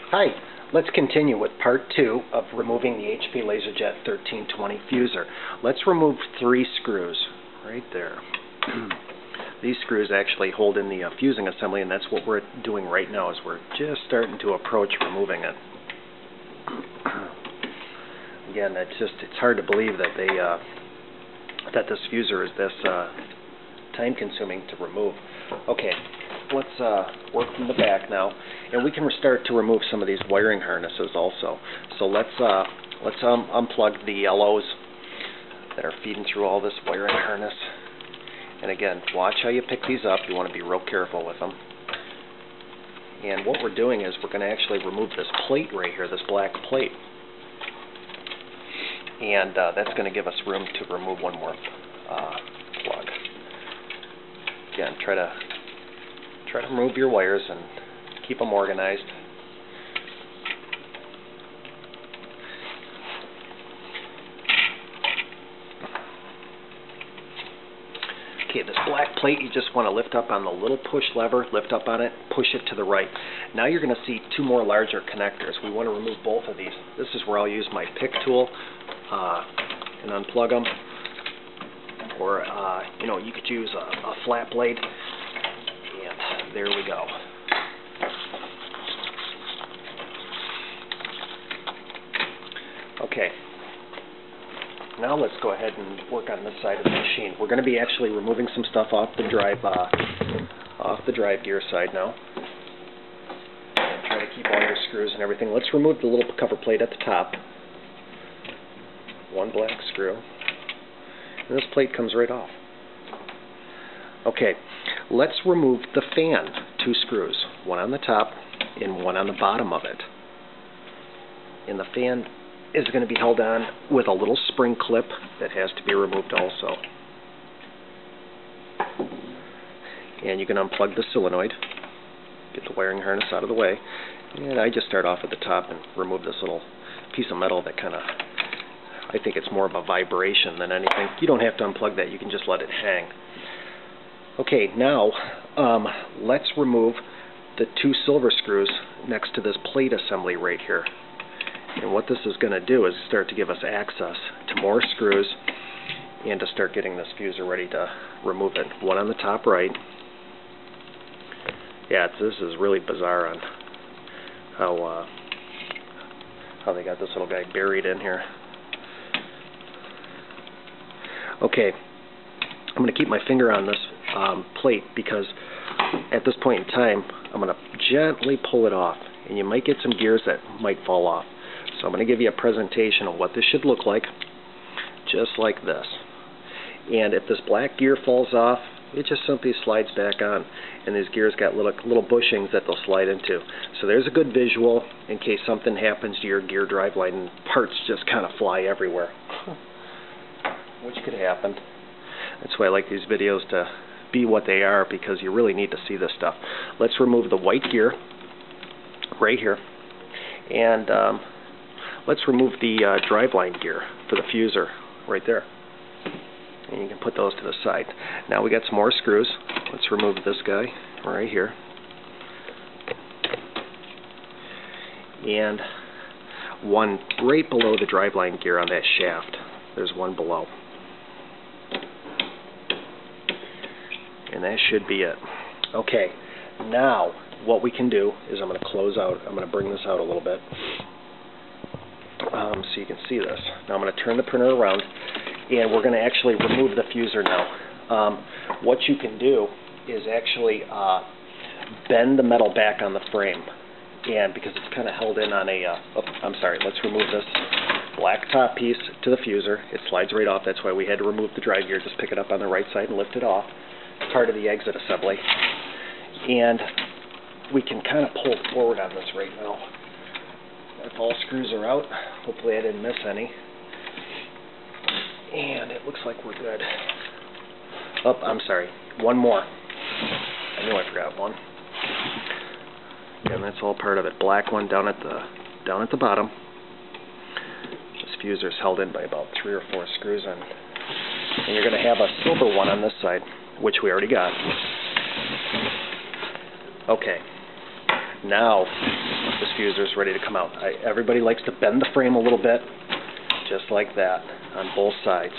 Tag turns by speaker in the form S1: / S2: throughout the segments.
S1: Hi, let's continue with part 2 of removing the HP LaserJet 1320 fuser. Let's remove 3 screws right there. These screws actually hold in the fusing assembly, and that's what we're doing right now, is we're just starting to approach removing it. Again, it's hard to believe that that this fuser is this time-consuming to remove. Okay, let's work from the back now, and we can start to remove some of these wiring harnesses also. So let's unplug the yellows that are feeding through all this wiring harness. And again, watch how you pick these up. You want to be real careful with them. And what we're doing is we're going to actually remove this plate right here, this black plate. And that's going to give us room to remove one more plug. Again, try to remove your wires and keep them organized. Okay, this black plate, you just want to lift up on the little push lever, lift up on it, push it to the right. Now you're going to see 2 more larger connectors. We want to remove both of these. This is where I'll use my pick tool and unplug them. Or, you could use a flat blade. And there we go. Okay. Now let's go ahead and work on this side of the machine. We're going to be actually removing some stuff off the drive gear side now. And try to keep all your screws and everything. Let's remove the little cover plate at the top. 1 black screw. And this plate comes right off. Okay, let's remove the fan. 2 screws. 1 on the top and 1 on the bottom of it. And the fan is going to be held on with a little spring clip that has to be removed also. And you can unplug the solenoid, get the wiring harness out of the way, and I just start off at the top and remove this little piece of metal that I think it's more of a vibration than anything. You don't have to unplug that, you can just let it hang. Okay, now let's remove the 2 silver screws next to this plate assembly right here. And what this is going to do is start to give us access to more screws and to start getting this fuser ready to remove it. 1 on the top right. Yeah, this is really bizarre on how they got this little guy buried in here. Okay, I'm going to keep my finger on this plate because at this point in time I'm going to gently pull it off, and you might get some gears that might fall off. So I'm going to give you a presentation of what this should look like, just like this. And if this black gear falls off, it just simply slides back on, and these gears got little bushings that they'll slide into. So there's a good visual in case something happens to your gear driveline and parts just kind of fly everywhere, which could happen. That's why I like these videos to be what they are, because you really need to see this stuff. Let's remove the white gear right here, and let's remove the driveline gear for the fuser right there. And you can put those to the side. Now we got some more screws. Let's remove this guy right here. And 1 right below the driveline gear on that shaft. There's 1 below. And that should be it. Okay, now what we can do is I'm going to close out. I'm going to bring this out a little bit. So you can see this. Now I'm going to turn the printer around, and we're going to actually remove the fuser now. What you can do is actually bend the metal back on the frame, and because it's kind of held in on let's remove this black top piece to the fuser. It slides right off. That's why we had to remove the drive gear. Just pick it up on the right side and lift it off. It's part of the exit assembly. And we can kind of pull forward on this right now. If all screws are out, hopefully I didn't miss any. And it looks like we're good. Oh, I'm sorry. 1 more. I knew I forgot 1. And that's all part of it. Black one down at the bottom. This fuser is held in by about 3 or 4 screws in. And you're going to have a silver one on this side, which we already got. Okay. Now, this fusers ready to come out. Everybody likes to bend the frame a little bit, just like that, on both sides.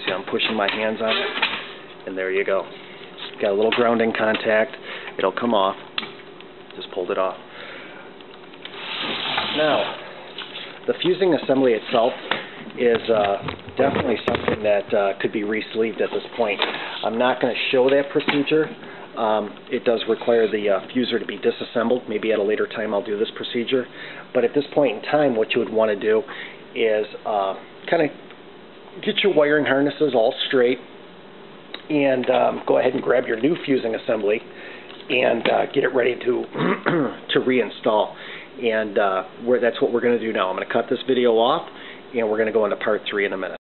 S1: See, I'm pushing my hands on it, and there you go. Got a little grounding contact. It'll come off. Just pulled it off. Now, the fusing assembly itself is definitely something that could be re-sleeved at this point. I'm not going to show that procedure. It does require the fuser to be disassembled. Maybe at a later time I'll do this procedure. But at this point in time, what you would want to do is kind of get your wiring harnesses all straight and go ahead and grab your new fusing assembly and get it ready to to reinstall. And that's what we're going to do now. I'm going to cut this video off, and we're going to go into part 3 in a minute.